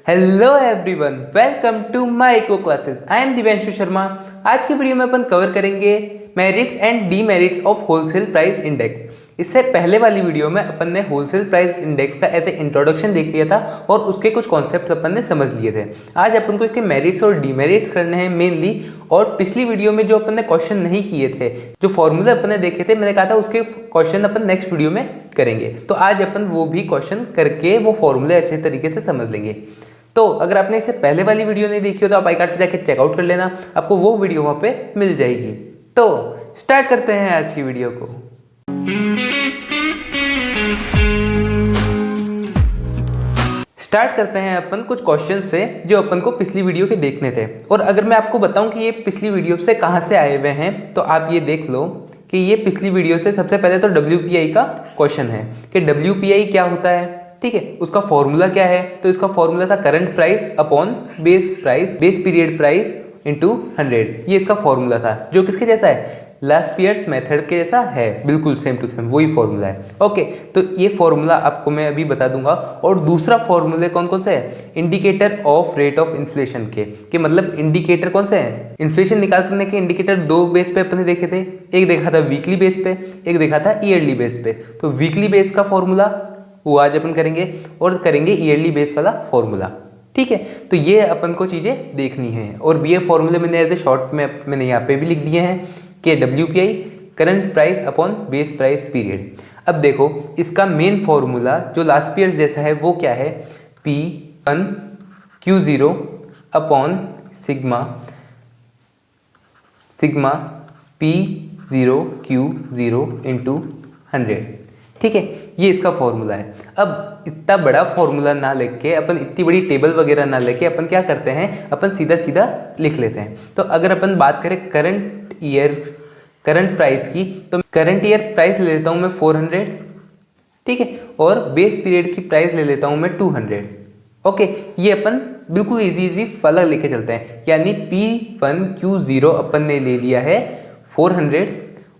Hello everyone, welcome to my eco classes. I am Divyanshu Sharma. आज की video में अपन कवर करेंगे merits and demerits of wholesale price index. इससे पहले वाली वीडियो में अपन ने होलसेल प्राइस इंडेक्स का ऐसे इंट्रोडक्शन देख लिया था और उसके कुछ कॉन्सेप्ट्स अपन ने समझ लिए थे। आज अपन को इसके मेरिट्स और डीमेरिट्स करने हैं मेनली। और पिछली वीडियो में जो अपन ने क्वेश्चन नहीं किए थे, जो फॉर्मूले अपन ने देखे थे, मैंने कहा था उसके क्वेश्चन अपन नेक्स्ट वीडियो में करेंगे। तो आज अपन वो भी क्वेश्चन करके वो फॉर्मूले अच्छे तरीके से समझ लेंगे। तो अगर आपने इससे पहले वाली वीडियो नहीं देखी हो तो आप आई कार्ड पे जाके चेकआउट कर लेना, आपको वो वीडियो वहाँ पे मिल जाएगी। तो स्टार्ट करते हैं आज की वीडियो को। स्टार्ट करते हैं अपन कुछ क्वेश्चन से जो अपन को पिछली वीडियो के देखने थे। और अगर मैं आपको बताऊं कि ये पिछली वीडियो से कहाँ से आए हुए हैं तो आप ये देख लो कि ये पिछली वीडियो से सबसे पहले तो WPI का क्वेश्चन है कि WPI क्या होता है, ठीक है, उसका फॉर्मूला क्या है। तो इसका फॉर्मूला था current price upon base price, base period price into 100। ये इसका फॉर्मूला था जो किसके जैसा है, लास्पियर्स मेथड के जैसा है, बिल्कुल सेम टू सेम वही फॉर्मूला है। ओके, तो ये फॉर्मूला आपको मैं अभी बता दूंगा। और दूसरा फॉर्मूले कौन कौन से है, indicator of rate of inflation के मतलब इंडिकेटर कौन से हैं, इन्फ्लेशन निकालने के इंडिकेटर दो बेस पे अपने देखे थे। एक देखा था वीकली बेस पे, एक देखा था ईयरली बेस पे। तो वीकली बेस का फॉर्मूला वो आज अपन करेंगे और करेंगे ईयरली बेस वाला फॉर्मूला, ठीक है। तो ये अपन को चीज़ें देखनी है। और ये फॉर्मूले मैंने एज ए शॉर्ट में मैंने यहाँ पे भी लिख दिए हैं कि WPI current price upon base price period. अब देखो इसका मेन फॉर्मूला जो लास्ट ईयर जैसा है वो क्या है, P1Q0 upon sigma P0Q0 into 100, ठीक है। ये इसका फॉर्मूला है। अब इतना बड़ा फॉर्मूला ना लेके अपन, इतनी बड़ी टेबल वगैरह ना लेके अपन क्या करते हैं, अपन सीधा सीधा लिख लेते हैं। तो अगर अपन बात करें करंट प्राइस की, तो करंट ईयर प्राइस ले लेता हूँ मैं 400, ठीक है, और बेस पीरियड की प्राइस ले लेता हूँ मैं 200। ओके, ये अपन बिल्कुल इजी वाला लेके चलते हैं। यानी P1Q0 अपन ने ले लिया है 400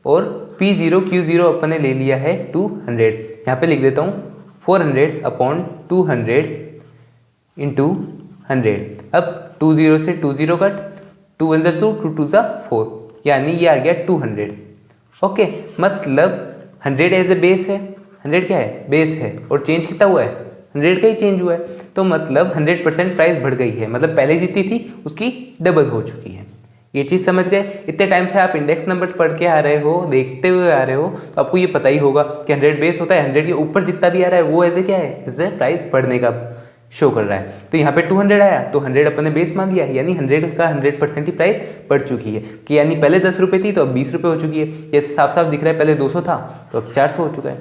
और P0Q0 अपन ने ले लिया है 200। यहाँ पे लिख देता हूँ 400 अपॉन 200 इंटू 100। अब 20 से 20 कट, 2 1 2, 2 2 4, यानी ये आ गया 200। ओके, मतलब 100 एज ए बेस है, 100 क्या है, बेस है, और चेंज कितना हुआ है, 100 का ही चेंज हुआ है। तो मतलब 100% प्राइस बढ़ गई है, मतलब पहले जितनी थी उसकी डबल हो चुकी है। ये चीज़ समझ गए। इतने टाइम से आप इंडेक्स नंबर पढ़ के आ रहे हो, देखते हुए आ रहे हो, तो आपको ये पता ही होगा कि 100 बेस होता है, 100 के ऊपर जितना भी आ रहा है वो ऐसे क्या है, ऐसे प्राइस बढ़ने का शो कर रहा है। तो यहाँ पे 200 आया तो 100 अपन ने बेस मान लिया, यानी 100 का 100% ही प्राइस बढ़ चुकी है। कि यानी पहले 10 रुपये थी तो अब 20 रुपये हो चुकी है। ये साफ साफ दिख रहा है, पहले 200 था तो अब 400 हो चुका है,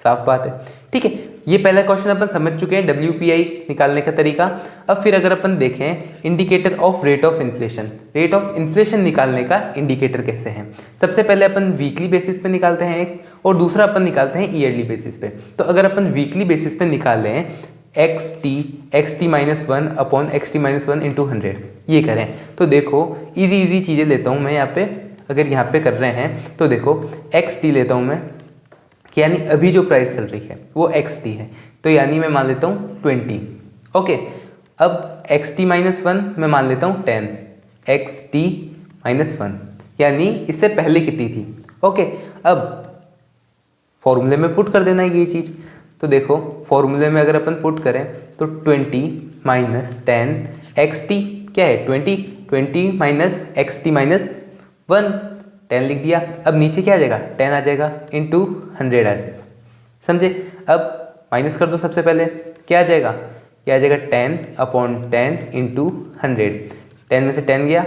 साफ बात है, ठीक है। ये पहला क्वेश्चन अपन समझ चुके हैं WPI निकालने का तरीका। अब फिर अगर अपन देखें indicator of rate of inflation निकालने का इंडिकेटर कैसे है। सबसे पहले अपन वीकली बेसिस पे निकालते हैं एक, और दूसरा अपन निकालते हैं ईयरली बेसिस पे। तो अगर अपन वीकली बेसिस पे निकाल लें XT-1 अपॉन XT-1 इंटू 100 ये करें, तो देखो इजी चीज़ें लेता हूँ मैं यहाँ पे। अगर यहाँ पे कर रहे हैं तो देखो XT लेता हूँ मैं, कि यानी अभी जो प्राइस चल रही है वो XT है, तो यानी मैं मान लेता हूँ 20। ओके, अब XT-1 मैं मान लेता हूँ 10, XT-1 यानी इससे पहले कितनी थी। ओके, अब फॉर्मूले में पुट कर देना है ये चीज़। तो देखो फॉर्मूले में अगर अपन पुट करें तो 20 माइनस 10 XT क्या है, 20 माइनस XT-1 10 लिख दिया। अब नीचे क्या आ जाएगा, 10 आ जाएगा इंटू 100 आ जाएगा, समझे। अब माइनस कर दो, सबसे पहले क्या आ जाएगा, क्या आ जाएगा 10 अपॉन 10 इंटू 100। 10 में से 10 गया,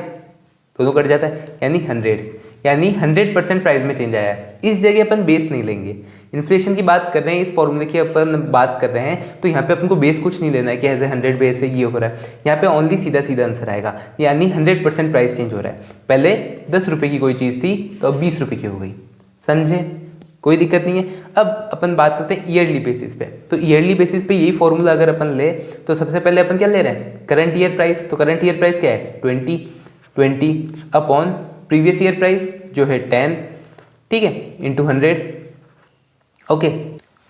दोनों कट जाता है, यानी 100, यानी 100% प्राइस में चेंज आया है। इस जगह अपन बेस नहीं लेंगे, इन्फ्लेशन की बात कर रहे हैं, इस फॉर्मूले की अपन बात कर रहे हैं, तो यहाँ पे अपन को बेस कुछ नहीं लेना है कि ऐसे 100 बेस से ये हो रहा है। यहाँ पे ओनली सीधा आंसर आएगा, यानी 100% प्राइस चेंज हो रहा है। पहले 10 रुपये की कोई चीज़ थी तो अब 20 रुपये की हो गई, समझे, कोई दिक्कत नहीं है। अब अपन बात करते हैं ईयरली बेसिस पे। तो ईयरली बेसिस पे यही फॉर्मूला अगर अपन ले तो सबसे पहले अपन क्या ले रहे हैं, करंट ईयर प्राइस। तो करंट ईयर प्राइस क्या है, 20 अपॉन प्रीवियस ईयर प्राइस जो है 10, ठीक है, इंटू 100। ओके,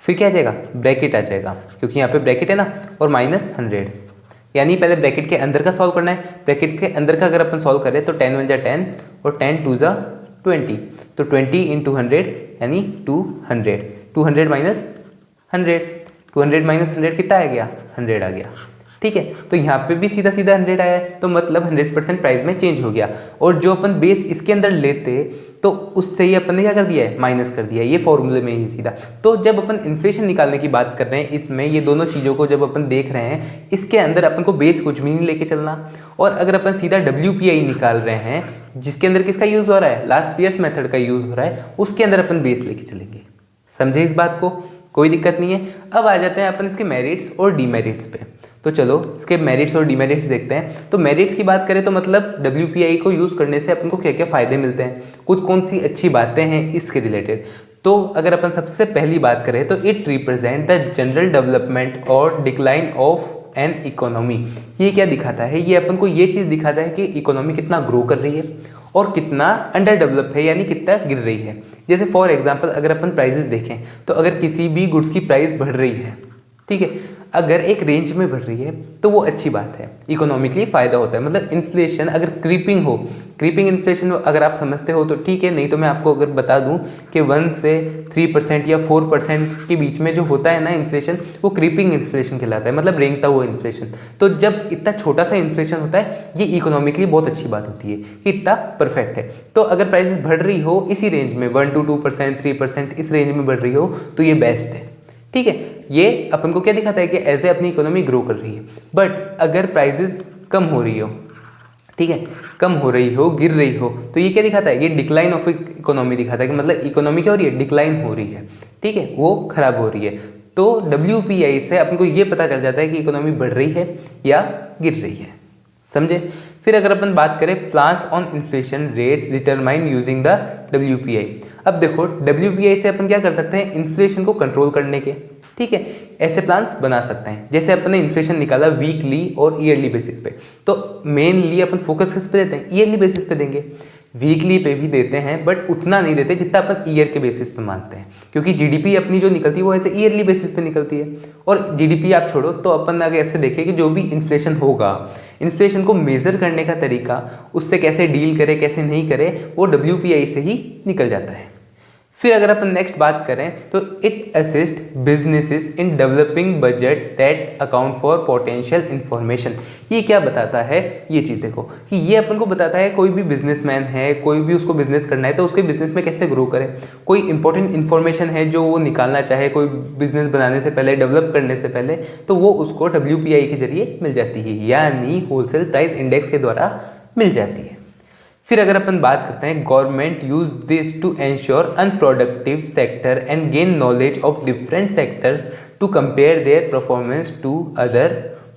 फिर क्या आ जाएगा, ब्रैकेट आ जाएगा, क्योंकि यहाँ पे ब्रैकेट है ना, और -100, यानी पहले ब्रैकेट के अंदर का सॉल्व करना है। ब्रैकेट के अंदर का अगर अपन सॉल्व करें तो 10 1 जा 10 और 10 2 जा 20, तो 20 × 100 यानी 200। 200 माइनस 100, 200 माइनस 100 कितना आ गया? 100 आ गया। ठीक है, तो यहाँ पे भी सीधा सीधा 100 आया है, तो मतलब 100% प्राइस में चेंज हो गया। और जो अपन बेस इसके अंदर लेते तो उससे ही अपन ने क्या कर दिया है? माइनस कर दिया है, ये फॉर्मूले में ही सीधा। तो जब अपन इन्फ्लेशन निकालने की बात कर रहे हैं, इसमें ये दोनों चीज़ों को जब अपन देख रहे हैं, इसके अंदर अपन को बेस कुछ भी नहीं लेके चलना। और अगर अपन सीधा WPI निकाल रहे हैं, जिसके अंदर किसका यूज़ हो रहा है? लास्ट पियर्स मेथड का यूज़ हो रहा है, उसके अंदर अपन बेस लेके चलेंगे। समझे इस बात को? कोई दिक्कत नहीं है। अब आ जाते हैं अपन इसके मेरिट्स और डीमेरिट्स पे। तो चलो इसके मेरिट्स और डीमेरिट्स देखते हैं। तो मेरिट्स की बात करें तो मतलब WPI को यूज़ करने से अपन को क्या क्या फ़ायदे मिलते हैं, कुछ कौन सी अच्छी बातें हैं इसके रिलेटेड। तो अगर अपन सबसे पहली बात करें तो it represent the general development और डिक्लाइन ऑफ एन इकोनॉमी। ये क्या दिखाता है? ये अपन को ये चीज़ दिखाता है कि इकोनॉमी कितना ग्रो कर रही है और कितना अंडर डेवलप है, यानी कितना गिर रही है। जैसे फॉर एग्जांपल अगर अपन प्राइजेस देखें तो अगर किसी भी गुड्स की प्राइस बढ़ रही है, ठीक है, अगर एक रेंज में बढ़ रही है तो वो अच्छी बात है, इकोनॉमिकली फ़ायदा होता है। मतलब इन्फ्लेशन अगर क्रीपिंग हो, क्रीपिंग इन्फ्लेशन अगर आप समझते हो तो ठीक है, नहीं तो मैं आपको अगर बता दूं कि 1 से 3% या 4% के बीच में जो होता है ना इन्फ्लेशन, वो क्रीपिंग इन्फ्लेशन कहलाता है, मतलब रेंगता हुआ इन्फ्लेशन। तो जब इतना छोटा सा इन्फ्लेशन होता है, ये इकोनॉमिकली बहुत अच्छी बात होती है कि इतना परफेक्ट है। तो अगर प्राइसेस बढ़ रही हो इसी रेंज में 1 to 2%, 3% इस रेंज में बढ़ रही हो तो ये बेस्ट है। ठीक है, ये अपन को क्या दिखाता है कि ऐसे अपनी इकोनॉमी ग्रो कर रही है। बट अगर प्राइसेस कम हो रही हो, ठीक है, कम हो रही हो, गिर रही हो, तो ये क्या दिखाता है? ये डिक्लाइन ऑफ इकोनॉमी दिखाता है कि मतलब इकोनॉमी क्या हो रही है? डिक्लाइन हो रही है। ठीक है, वो खराब हो रही है। तो WPI से अपन को ये पता चल जाता है कि इकोनॉमी बढ़ रही है या गिर रही है। समझे? फिर अगर अपन बात करें plans on inflation rate determine using the WPI। अब देखो WPI से अपन क्या कर सकते हैं? इन्फ्लेशन को कंट्रोल करने के, ठीक है, ऐसे प्लान्स बना सकते हैं। जैसे अपन ने इन्फ्लेशन निकाला वीकली और ईयरली बेसिस पे, तो मेनली अपन फोकस किस पे देते हैं? ईयरली बेसिस पे देंगे। वीकली पे भी देते हैं बट उतना नहीं देते जितना अपन ईयर के बेसिस पे मानते हैं, क्योंकि GDP अपनी जो निकलती है वो ऐसे ईयरली बेसिस पे निकलती है। और GDP आप छोड़ो, तो अपन अगर ऐसे देखें कि जो भी इन्फ्लेशन होगा, इन्फ्लेशन को मेज़र करने का तरीका, उससे कैसे डील करे कैसे नहीं करे, वो WPI से ही निकल जाता है। फिर अगर अपन नेक्स्ट बात करें तो it assist businesses in developing budget that account for potential information. ये क्या बताता है? ये चीज़ देखो कि ये अपन को बताता है कोई भी बिजनेसमैन है, कोई भी उसको बिजनेस करना है तो उसके बिजनेस में कैसे ग्रो करे। कोई इंपॉर्टेंट इन्फॉर्मेशन है जो वो निकालना चाहे कोई बिजनेस बनाने से पहले, डेवलप करने से पहले, तो वो उसको WPI के जरिए मिल जाती है, यानी होलसेल प्राइस इंडेक्स के द्वारा मिल जाती है। फिर अगर अपन बात करते हैं government use this to ensure unproductive sector and gain knowledge of different sector to compare their performance to other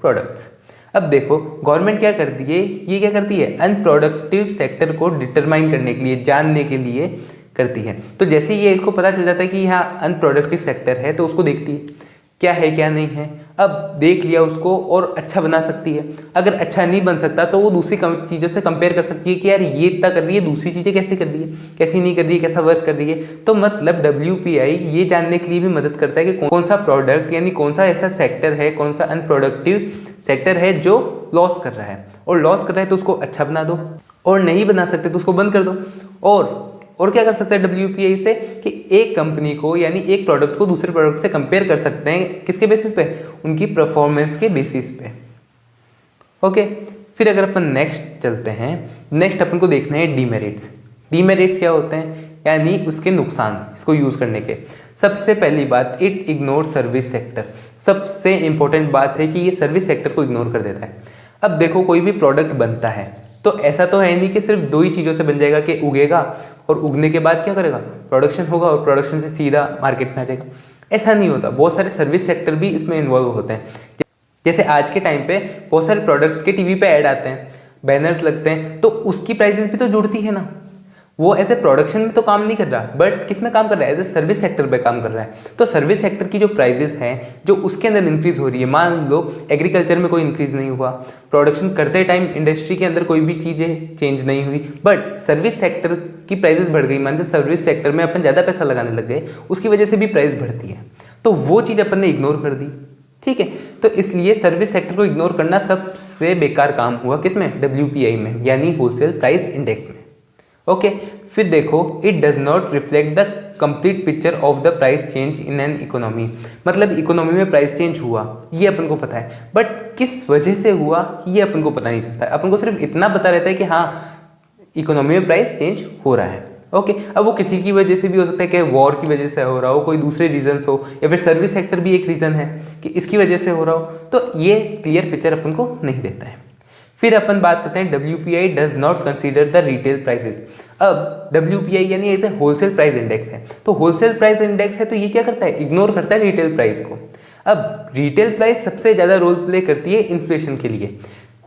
products. अब देखो गवर्नमेंट क्या करती है? ये क्या करती है? अनप्रोडक्टिव सेक्टर को डिटरमाइन करने के लिए, जानने के लिए करती है। तो जैसे ये इसको पता चल जाता है कि यहाँ अनप्रोडक्टिव सेक्टर है तो उसको देखती है क्या है क्या नहीं है। अब देख लिया उसको और अच्छा बना सकती है। अगर अच्छा नहीं बन सकता तो वो दूसरी चीज़ों से कंपेयर कर सकती है कि यार ये इतना कर रही है, दूसरी चीज़ें कैसे कर रही है, कैसी नहीं कर रही है, कैसा वर्क कर रही है। तो मतलब WPI ये जानने के लिए भी मदद करता है कि कौन सा प्रोडक्ट यानी कौन सा ऐसा सेक्टर है, कौन सा अनप्रोडक्टिव सेक्टर है जो लॉस कर रहा है, और लॉस कर रहा है तो उसको अच्छा बना दो, और नहीं बना सकते तो उसको बंद कर दो। और क्या कर सकते हैं WPI से कि एक कंपनी को यानी एक प्रोडक्ट को दूसरे प्रोडक्ट से कंपेयर कर सकते हैं, किसके बेसिस पे? उनकी परफॉर्मेंस के बेसिस पे। ओके, फिर अगर अपन नेक्स्ट चलते हैं, नेक्स्ट अपन को देखना है डीमेरिट्स। डीमेरिट्स क्या होते हैं? यानी उसके नुकसान इसको यूज़ करने के। सबसे पहली बात, इट इग्नोर सर्विस सेक्टर। सबसे इंपॉर्टेंट बात है कि ये सर्विस सेक्टर को इग्नोर कर देता है। अब देखो कोई भी प्रोडक्ट बनता है तो ऐसा तो है नहीं कि सिर्फ दो ही चीज़ों से बन जाएगा, कि उगेगा और उगने के बाद क्या करेगा? प्रोडक्शन होगा और प्रोडक्शन से सीधा मार्केट में आ जाएगा। ऐसा नहीं होता, बहुत सारे सर्विस सेक्टर भी इसमें इन्वॉल्व होते हैं। जैसे आज के टाइम पे बहुत सारे प्रोडक्ट्स के टीवी पे ऐड आते हैं, बैनर्स लगते हैं, तो उसकी प्राइसेस भी तो जुड़ती है ना। वो एज ए प्रोडक्शन में तो काम नहीं कर रहा, बट किस में काम कर रहा है? एज ए सर्विस सेक्टर पे काम कर रहा है। तो सर्विस सेक्टर की जो प्राइजेस हैं जो उसके अंदर इंक्रीज हो रही है, मान लो एग्रीकल्चर में कोई इंक्रीज नहीं हुआ, प्रोडक्शन करते टाइम इंडस्ट्री के अंदर कोई भी चीज़ें चेंज नहीं हुई, बट सर्विस सेक्टर की प्राइजेस बढ़ गई, मान लो सर्विस सेक्टर में अपन ज़्यादा पैसा लगाने लग गए, उसकी वजह से भी प्राइस बढ़ती है। तो वो चीज़ अपन ने इग्नोर कर दी, ठीक है। तो इसलिए सर्विस सेक्टर को इग्नोर करना सबसे बेकार काम हुआ किसमें, WPI में, यानी होलसेल प्राइस इंडेक्स में। ओके, फिर देखो it does not reflect the complete picture of the price change in an economy. मतलब इकोनॉमी में प्राइस चेंज हुआ ये अपन को पता है, बट किस वजह से हुआ ये अपन को पता नहीं चलता है। अपन को सिर्फ इतना पता रहता है कि हाँ इकोनॉमी में प्राइस चेंज हो रहा है। ओके, अब वो किसी की वजह से भी हो सकता है कि वॉर की वजह से हो रहा हो, कोई दूसरे रीजंस हो, या फिर सर्विस सेक्टर भी एक रीज़न है कि इसकी वजह से हो रहा हो। तो ये क्लियर पिक्चर अपन को नहीं देता है। फिर अपन बात करते हैं WPI does not consider the retail prices. अब WPI यानी ऐसे होलसेल प्राइस इंडेक्स है, तो होलसेल प्राइस इंडेक्स है तो ये क्या करता है, इग्नोर करता है रिटेल प्राइस को। अब रिटेल प्राइस सबसे ज़्यादा रोल प्ले करती है इन्फ्लेशन के लिए।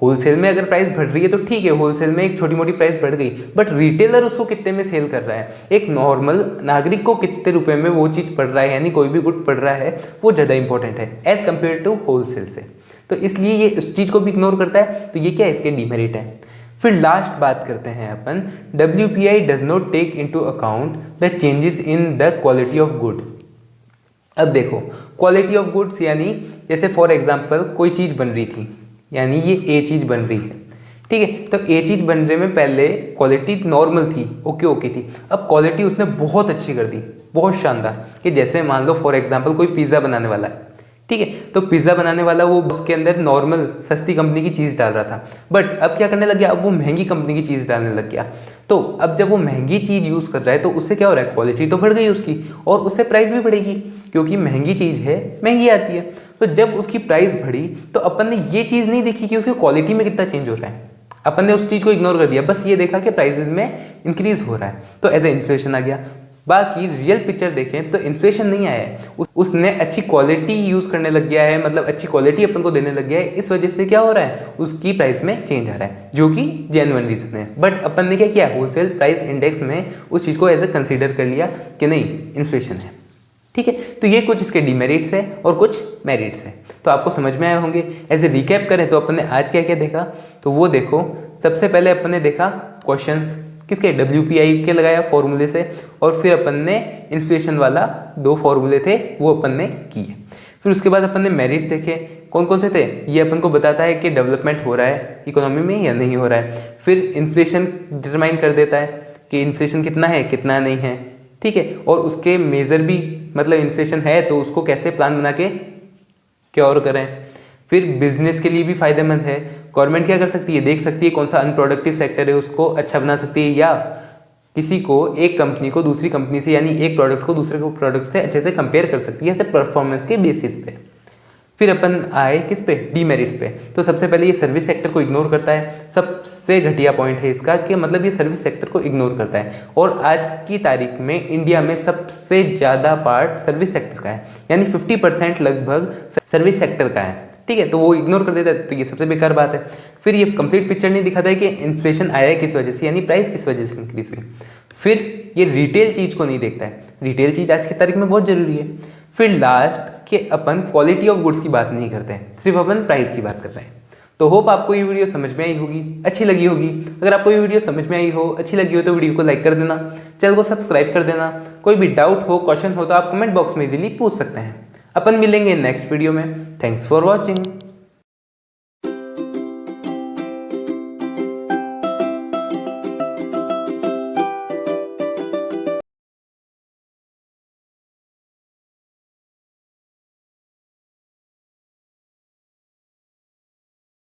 होलसेल में अगर प्राइस बढ़ रही है तो ठीक है, होलसेल में एक छोटी मोटी प्राइस बढ़ गई, बट रिटेलर उसको कितने में सेल कर रहा है, एक नॉर्मल नागरिक को कितने रुपए में वो चीज़ पड़ रहा है, यानी कोई भी गुड पड़ रहा है, वो ज़्यादा इंपॉर्टेंट है एज कम्पेयर टू होलसेल से। तो इसलिए ये इस चीज़ को भी इग्नोर करता है, तो ये क्या है, इसके डीमेरिट है। फिर लास्ट बात करते हैं अपन, WPI does not take into account the changes in the quality of good. अब देखो क्वालिटी ऑफ गुड्स यानी जैसे फॉर एग्जांपल कोई चीज़ बन रही थी, यानी ये ए चीज़ बन रही है, ठीक है। तो ए चीज़ बनने में पहले क्वालिटी नॉर्मल थी, ओके थी, अब क्वालिटी उसने बहुत अच्छी कर दी, बहुत शानदार। कि जैसे मान लो फॉर एग्जांपल कोई पिज़्ज़ा बनाने वाला है, ठीक है, तो पिज़्ज़ा बनाने वाला वो उसके अंदर नॉर्मल सस्ती कंपनी की चीज़ डाल रहा था, बट अब क्या करने लग गया, अब वो महंगी कंपनी की चीज़ डालने लग गया। तो अब जब वो महंगी चीज़ यूज़ कर रहा है तो उससे क्या हो रहा है, क्वालिटी तो बढ़ गई उसकी और उससे प्राइस भी बढ़ेगी, क्योंकि महंगी चीज़ है महंगी आती है। तो जब उसकी प्राइस बढ़ी तो अपन ने ये चीज़ नहीं देखी कि उसकी क्वालिटी में कितना चेंज हो रहा है, अपन ने उस चीज़ को इग्नोर कर दिया, बस ये देखा कि प्राइसेस में इंक्रीज हो रहा है, तो एज ए इन्फ्लेशन आ गया। बाकी रियल पिक्चर देखें तो इन्फ्लेशन नहीं आया है, उसने अच्छी क्वालिटी यूज़ करने लग गया है, मतलब अच्छी क्वालिटी अपन को देने लग गया है, इस वजह से क्या हो रहा है, उसकी प्राइस में चेंज आ रहा है, जो कि जेन्युइन रीजन है। बट अपन ने क्या किया, होलसेल प्राइस इंडेक्स में उस चीज़ को एज ए कंसीडर कर लिया कि नहीं इन्फ्लेशन है, ठीक है। तो ये कुछ इसके डीमेरिट्स है और कुछ मेरिट्स है, तो आपको समझ में आए होंगे। एज ए रिकैप करें तो अपन ने आज क्या क्या देखा, तो वो देखो सबसे पहले अपन ने देखा क्वेश्चंस किसके, WPI के लगाया फॉर्मूले से, और फिर अपन ने इन्फ्लेशन वाला 2 फॉर्मूले थे वो अपन ने किए। फिर उसके बाद अपन ने मेरिट्स देखे, कौन कौन से थे, ये अपन को बताता है कि डेवलपमेंट हो रहा है इकोनॉमी में या नहीं हो रहा है। फिर इन्फ्लेशन डिटरमाइन कर देता है कि इन्फ्लेशन कितना है कितना नहीं है, ठीक है, और उसके मेज़र भी, मतलब इन्फ्लेशन है तो उसको कैसे प्लान बना के क्योर करें। फिर बिजनेस के लिए भी फायदेमंद है, गवर्नमेंट क्या कर सकती है, देख सकती है कौन सा अनप्रोडक्टिव सेक्टर है उसको अच्छा बना सकती है, या किसी को एक कंपनी को दूसरी कंपनी से, यानी एक प्रोडक्ट को दूसरे को प्रोडक्ट से अच्छे से कंपेयर कर सकती है, ऐसे परफॉर्मेंस के बेसिस पे। फिर अपन आए किस पे, डीमेरिट्स पे। तो सबसे पहले ये सर्विस सेक्टर को इग्नोर करता है, सबसे घटिया पॉइंट है इसका कि मतलब ये सर्विस सेक्टर को इग्नोर करता है, और आज की तारीख में इंडिया में सबसे ज़्यादा पार्ट सर्विस सेक्टर का है, यानी 50% लगभग सर्विस सेक्टर का है, ठीक है। तो वो इग्नोर कर देता है, तो ये सबसे बेकार बात है। फिर ये कंप्लीट पिक्चर नहीं दिखाता है कि इन्फ्लेशन आया है किस वजह से, यानी प्राइस किस वजह से इंक्रीज हुई। फिर ये रिटेल चीज़ को नहीं देखता है, रिटेल चीज़ आज की तारीख में बहुत जरूरी है। फिर लास्ट के अपन क्वालिटी ऑफ गुड्स की बात नहीं करते हैं, सिर्फ अपन प्राइस की बात कर रहे हैं। तो होप आपको ये वीडियो समझ में आई होगी, अच्छी लगी होगी। अगर आपको ये वीडियो समझ में आई हो, अच्छी लगी हो, तो वीडियो को लाइक कर देना, चैनल को सब्सक्राइब कर देना। कोई भी डाउट हो, क्वेश्चन हो तो आप कमेंट बॉक्स में इजीली पूछ सकते हैं। अपन मिलेंगे नेक्स्ट वीडियो में। Thanks for watching.